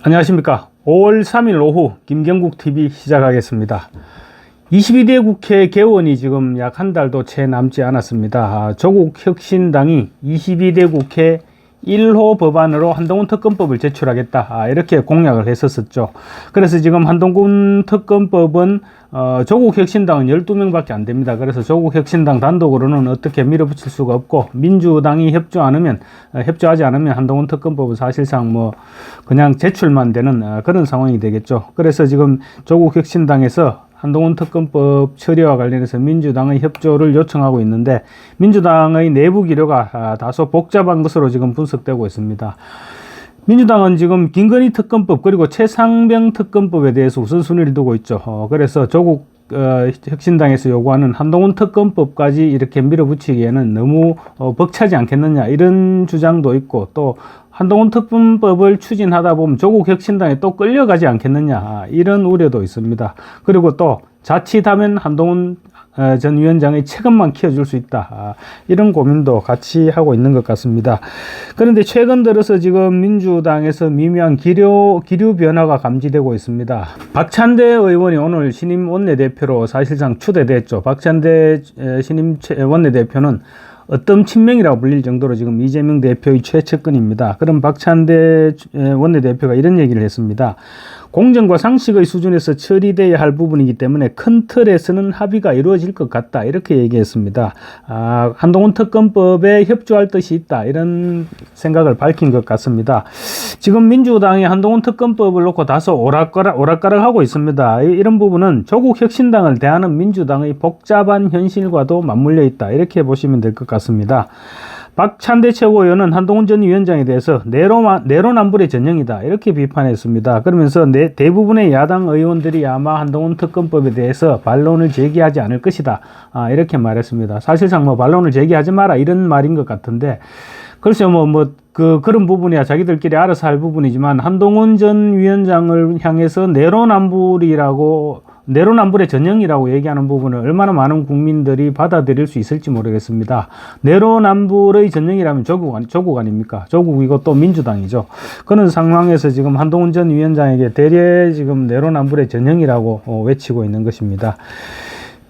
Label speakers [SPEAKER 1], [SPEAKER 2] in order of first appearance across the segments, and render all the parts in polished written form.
[SPEAKER 1] 안녕하십니까. 5월 3일 오후 김경국TV 시작하겠습니다. 22대 국회 개원이 지금 약 한 달도 채 남지 않았습니다. 조국 혁신당이 22대 국회 1호 법안으로 한동훈 특검법을 제출하겠다, 이렇게 공약을 했었죠. 그래서 지금 한동훈 특검법은 조국 혁신당은 12명밖에 안 됩니다. 그래서 조국 혁신당 단독으로는 어떻게 밀어붙일 수가 없고, 민주당이 협조하지 않으면 한동훈 특검법은 사실상 그냥 제출만 되는 그런 상황이 되겠죠. 그래서 지금 조국 혁신당에서 한동훈 특검법 처리와 관련해서 민주당의 협조를 요청하고 있는데, 민주당의 내부 기류가 다소 복잡한 것으로 지금 분석되고 있습니다. 민주당은 지금 김건희 특검법 그리고 최상병 특검법에 대해서 우선순위를 두고 있죠. 그래서 조국 혁신당에서 요구하는 한동훈 특검법까지 이렇게 밀어붙이기에는 너무 벅차지 않겠느냐, 이런 주장도 있고, 또 한동훈 특검법을 추진하다 보면 조국 혁신당에 또 끌려가지 않겠느냐, 이런 우려도 있습니다. 그리고 또 자칫하면 한동훈 전 위원장의 체급만 키워줄 수 있다, 이런 고민도 같이 하고 있는 것 같습니다. 그런데 최근 들어서 지금 민주당에서 미묘한 기류 변화가 감지되고 있습니다. 박찬대 의원이 오늘 신임 원내대표로 사실상 추대됐죠. 박찬대 신임 원내대표는 어떤 친명이라고 불릴 정도로 지금 이재명 대표의 최측근입니다. 그럼 박찬대 원내대표가 이런 얘기를 했습니다. 공정과 상식의 수준에서 처리돼야 할 부분이기 때문에 큰 틀에서는 합의가 이루어질 것 같다, 이렇게 얘기했습니다. 한동훈 특검법에 협조할 뜻이 있다, 이런 생각을 밝힌 것 같습니다. 지금 민주당이 한동훈 특검법을 놓고 다소 오락가락하고 있습니다. 이런 부분은 조국 혁신당을 대하는 민주당의 복잡한 현실과도 맞물려 있다, 이렇게 보시면 될 것 같습니다. 박찬대 최고위원은 한동훈 전 위원장에 대해서 내로남불의 전형이다, 이렇게 비판했습니다. 그러면서 대부분의 야당 의원들이 아마 한동훈 특검법에 대해서 반론을 제기하지 않을 것이다, 이렇게 말했습니다. 사실상 반론을 제기하지 마라, 이런 말인 것 같은데, 글쎄요, 그런 부분이야 자기들끼리 알아서 할 부분이지만, 한동훈 전 위원장을 향해서 내로남불의 전형이라고 얘기하는 부분을 얼마나 많은 국민들이 받아들일 수 있을지 모르겠습니다. 내로남불의 전형이라면 조국 아닙니까? 조국이고 또 민주당이죠. 그런 상황에서 지금 한동훈 전 위원장에게 대개 지금 내로남불의 전형이라고 외치고 있는 것입니다.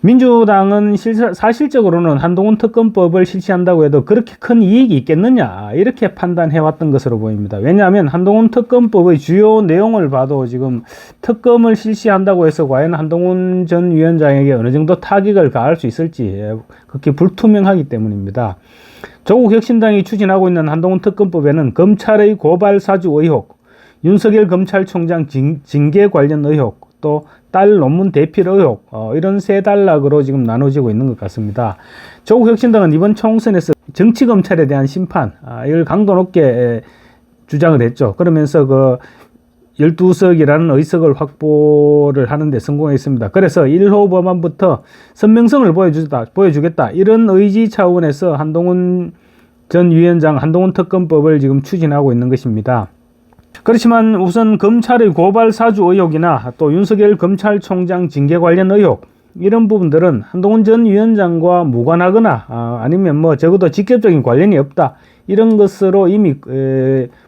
[SPEAKER 1] 민주당은 사실적으로는 한동훈 특검법을 실시한다고 해도 그렇게 큰 이익이 있겠느냐, 이렇게 판단해왔던 것으로 보입니다. 왜냐하면 한동훈 특검법의 주요 내용을 봐도 지금 특검을 실시한다고 해서 과연 한동훈 전 위원장에게 어느 정도 타격을 가할 수 있을지 그렇게 불투명하기 때문입니다. 조국 혁신당이 추진하고 있는 한동훈 특검법에는 검찰의 고발 사주 의혹, 윤석열 검찰총장 징계 관련 의혹, 또 딸 논문 대필 의혹, 이런 세 단락으로 지금 나눠지고 있는 것 같습니다. 조국 혁신당은 이번 총선에서 정치검찰에 대한 심판, 이걸 강도 높게 주장을 했죠. 그러면서 12석이라는 의석을 확보를 하는 데 성공했습니다. 그래서 1호 법안부터 선명성을 보여주겠다, 이런 의지 차원에서 한동훈 전 위원장 한동훈 특검법을 지금 추진하고 있는 것입니다. 그렇지만 우선 검찰의 고발 사주 의혹이나 또 윤석열 검찰총장 징계 관련 의혹, 이런 부분들은 한동훈 전 위원장과 무관하거나 아니면 적어도 직접적인 관련이 없다, 이런 것으로 이미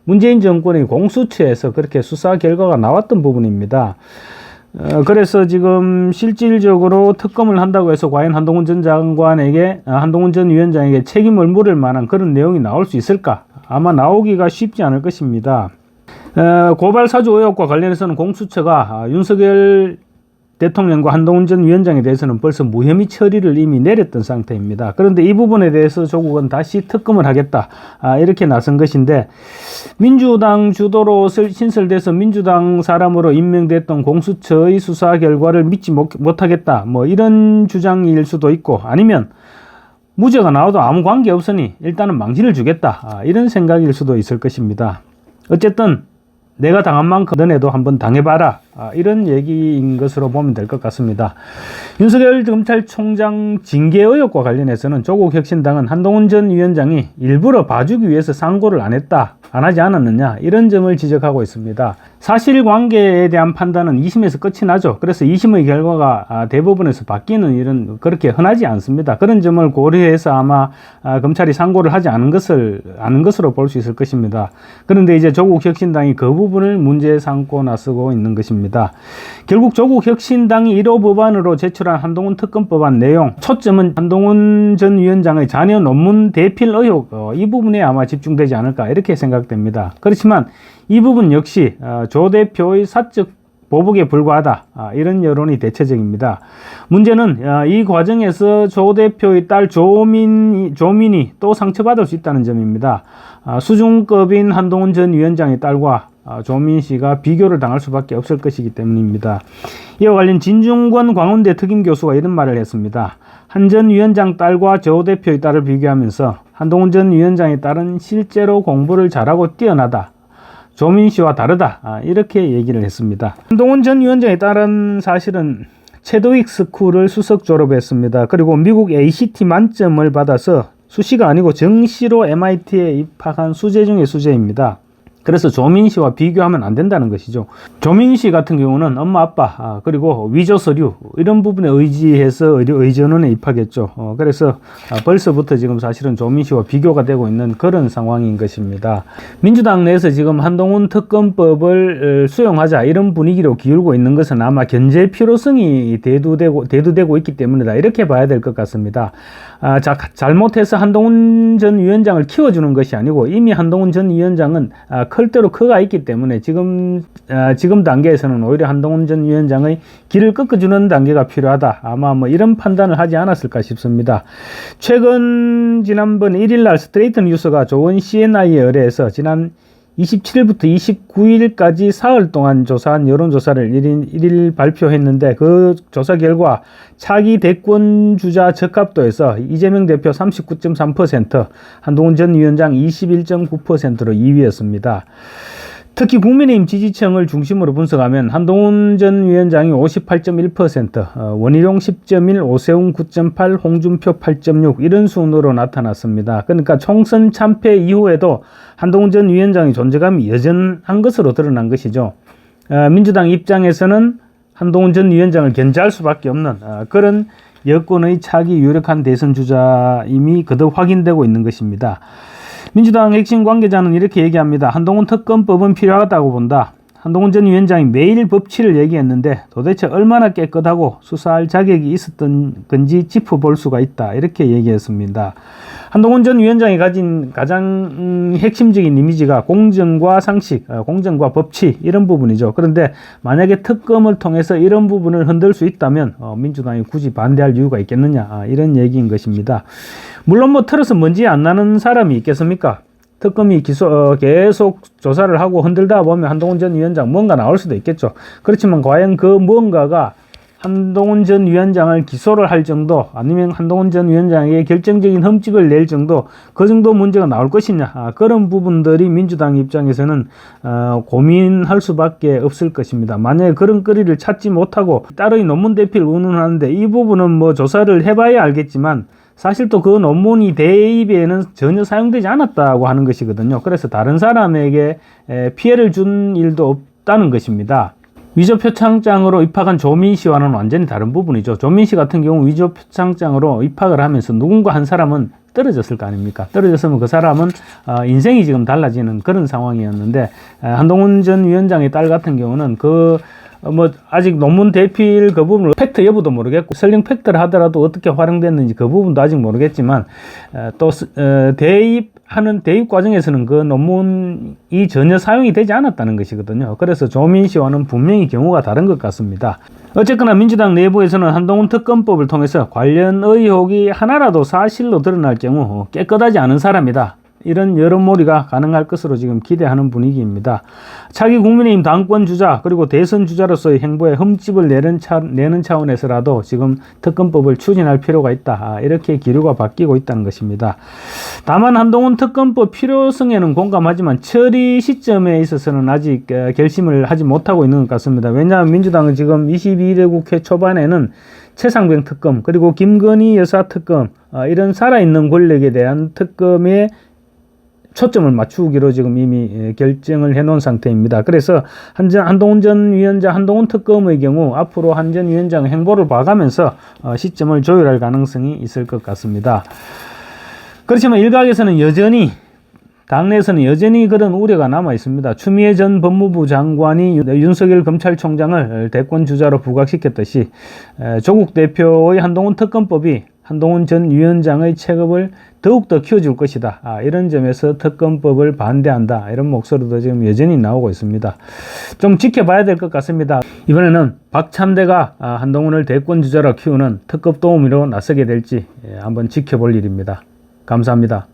[SPEAKER 1] 문재인 정권의 공수처에서 그렇게 수사 결과가 나왔던 부분입니다. 그래서 지금 실질적으로 특검을 한다고 해서 과연 한동훈 전 위원장에게 책임을 물을 만한 그런 내용이 나올 수 있을까? 아마 나오기가 쉽지 않을 것입니다. 고발 사주 의혹과 관련해서는 공수처가 윤석열 대통령과 한동훈 전 위원장에 대해서는 벌써 무혐의 처리를 이미 내렸던 상태입니다. 그런데 이 부분에 대해서 조국은 다시 특검을 하겠다, 이렇게 나선 것인데, 민주당 주도로 신설돼서 민주당 사람으로 임명됐던 공수처의 수사 결과를 믿지 못하겠다, 이런 주장일 수도 있고, 아니면 무죄가 나와도 아무 관계 없으니 일단은 망신을 주겠다, 이런 생각일 수도 있을 것입니다. 어쨌든 내가 당한 만큼 너네도 한번 당해봐라, 이런 얘기인 것으로 보면 될 것 같습니다. 윤석열 검찰총장 징계 의혹과 관련해서는 조국 혁신당은 한동훈 전 위원장이 일부러 봐주기 위해서 상고를 안 하지 않았느냐, 이런 점을 지적하고 있습니다. 사실관계에 대한 판단은 2심에서 끝이 나죠. 그래서 2심의 결과가 대법원에서 바뀌는 일은 그렇게 흔하지 않습니다. 그런 점을 고려해서 아마 검찰이 상고를 하지 않은 것으로 볼 수 있을 것입니다. 그런데 이제 조국 혁신당이 그 부분을 문제 삼고 나서고 있는 것입니다. 결국 조국 혁신당이 1호 법안으로 제출한 한동훈 특검법안 내용, 초점은 한동훈 전 위원장의 자녀 논문 대필 의혹, 이 부분에 아마 집중되지 않을까, 이렇게 생각됩니다. 그렇지만 이 부분 역시 조 대표의 사적 보복에 불과하다, 이런 여론이 대체적입니다. 문제는 이 과정에서 조 대표의 딸 조민이 또 상처받을 수 있다는 점입니다. 수준급인 한동훈 전 위원장의 딸과 조민 씨가 비교를 당할 수밖에 없을 것이기 때문입니다. 이와 관련 진중권 광운대 특임교수가 이런 말을 했습니다. 한 전 위원장 딸과 조 대표의 딸을 비교하면서 한동훈 전 위원장의 딸은 실제로 공부를 잘하고 뛰어나다, 조민 씨와 다르다, 이렇게 얘기를 했습니다. 한동훈 전 위원장의 딸은 사실은 체드윅 스쿨을 수석 졸업했습니다. 그리고 미국 ACT 만점을 받아서 수시가 아니고 정시로 MIT에 입학한 수재 중의 수재입니다. 그래서 조민 씨와 비교하면 안 된다는 것이죠. 조민 씨 같은 경우는 엄마, 아빠, 그리고 위조 서류, 이런 부분에 의지해서 의전원에 입학했죠. 그래서 벌써부터 지금 사실은 조민 씨와 비교가 되고 있는 그런 상황인 것입니다. 민주당 내에서 지금 한동훈 특검법을 수용하자, 이런 분위기로 기울고 있는 것은 아마 견제 필요성이 대두되고 있기 때문이다, 이렇게 봐야 될 것 같습니다. 잘못해서 한동훈 전 위원장을 키워주는 것이 아니고 이미 한동훈 전 위원장은 클 대로 커가 있기 때문에 지금 단계에서는 오히려 한동훈 전 위원장의 길을 꺾어주는 단계가 필요하다, 아마 이런 판단을 하지 않았을까 싶습니다. 지난번 1일날 스트레이트 뉴스가 조원 CNI에 의뢰해서 지난 27일부터 29일까지 사흘 동안 조사한 여론조사를 1일 발표했는데, 그 조사 결과 차기 대권 주자 적합도에서 이재명 대표 39.3%, 한동훈 전 위원장 21.9%로 2위였습니다. 특히 국민의힘 지지층을 중심으로 분석하면 한동훈 전 위원장이 58.1%, 원희룡 10.1, 오세훈 9.8, 홍준표 8.6, 이런 순으로 나타났습니다. 그러니까 총선 참패 이후에도 한동훈 전 위원장의 존재감이 여전한 것으로 드러난 것이죠. 민주당 입장에서는 한동훈 전 위원장을 견제할 수밖에 없는 그런 여권의 차기 유력한 대선 주자임이 거듭 확인되고 있는 것입니다. 민주당 핵심 관계자는 이렇게 얘기합니다. 한동훈 특검법은 필요하다고 본다. 한동훈 전 위원장이 매일 법치를 얘기했는데 도대체 얼마나 깨끗하고 수사할 자격이 있었던 건지 짚어볼 수가 있다, 이렇게 얘기했습니다. 한동훈 전 위원장이 가진 가장 핵심적인 이미지가 공정과 상식, 공정과 법치, 이런 부분이죠. 그런데 만약에 특검을 통해서 이런 부분을 흔들 수 있다면 민주당이 굳이 반대할 이유가 있겠느냐, 이런 얘기인 것입니다. 물론 틀어서 먼지 안 나는 사람이 있겠습니까? 특검이 계속 조사를 하고 흔들다 보면 한동훈 전 위원장 뭔가 나올 수도 있겠죠. 그렇지만 과연 그 무언가가 한동훈 전 위원장을 기소를 할 정도, 아니면 한동훈 전 위원장에게 결정적인 흠집을 낼 정도, 그 정도 문제가 나올 것이냐, 그런 부분들이 민주당 입장에서는 고민할 수밖에 없을 것입니다. 만약에 그런 거리를 찾지 못하고 딸의 논문 대필을 운운하는데, 이 부분은 조사를 해봐야 알겠지만 사실 또 그 논문이 대입에는 전혀 사용되지 않았다고 하는 것이거든요. 그래서 다른 사람에게 피해를 준 일도 없다는 것입니다. 위조 표창장으로 입학한 조민 씨와는 완전히 다른 부분이죠. 조민 씨 같은 경우 위조 표창장으로 입학을 하면서 누군가 한 사람은 떨어졌을 거 아닙니까? 떨어졌으면 그 사람은 인생이 지금 달라지는 그런 상황이었는데, 한동훈 전 위원장의 딸 같은 경우는 아직 논문 대필 그 부분을 팩트 여부도 모르겠고, 설령 팩트를 하더라도 어떻게 활용됐는지 그 부분도 아직 모르겠지만, 또 대입하는 대입 과정에서는 그 논문이 전혀 사용이 되지 않았다는 것이거든요. 그래서 조민 씨와는 분명히 경우가 다른 것 같습니다. 어쨌거나 민주당 내부에서는 한동훈 특검법을 통해서 관련 의혹이 하나라도 사실로 드러날 경우 깨끗하지 않은 사람이다, 이런 여론몰이가 가능할 것으로 지금 기대하는 분위기입니다. 차기 국민의힘 당권 주자 그리고 대선 주자로서의 행보에 흠집을 내는 차원에서라도 지금 특검법을 추진할 필요가 있다. 이렇게 기류가 바뀌고 있다는 것입니다. 다만 한동훈 특검법 필요성에는 공감하지만 처리 시점에 있어서는 아직 결심을 하지 못하고 있는 것 같습니다. 왜냐하면 민주당은 지금 22대 국회 초반에는 최상병 특검 그리고 김건희 여사 특검 이런 살아있는 권력에 대한 특검에 초점을 맞추기로 지금 이미 결정을 해놓은 상태입니다. 그래서 한동훈 전 위원장 한동훈 특검의 경우 앞으로 한 전 위원장 행보를 봐가면서 시점을 조율할 가능성이 있을 것 같습니다. 그렇지만 일각에서는 여전히 당내에서는 여전히 그런 우려가 남아 있습니다. 추미애 전 법무부 장관이 윤석열 검찰총장을 대권 주자로 부각시켰듯이 조국 대표의 한동훈 특검법이 한동훈 전 위원장의 체급을 더욱더 키워줄 것이다. 이런 점에서 특검법을 반대한다. 이런 목소리도 지금 여전히 나오고 있습니다. 좀 지켜봐야 될 것 같습니다. 이번에는 박찬대가 한동훈을 대권 주자로 키우는 특검 도우미로 나서게 될지 한번 지켜볼 일입니다. 감사합니다.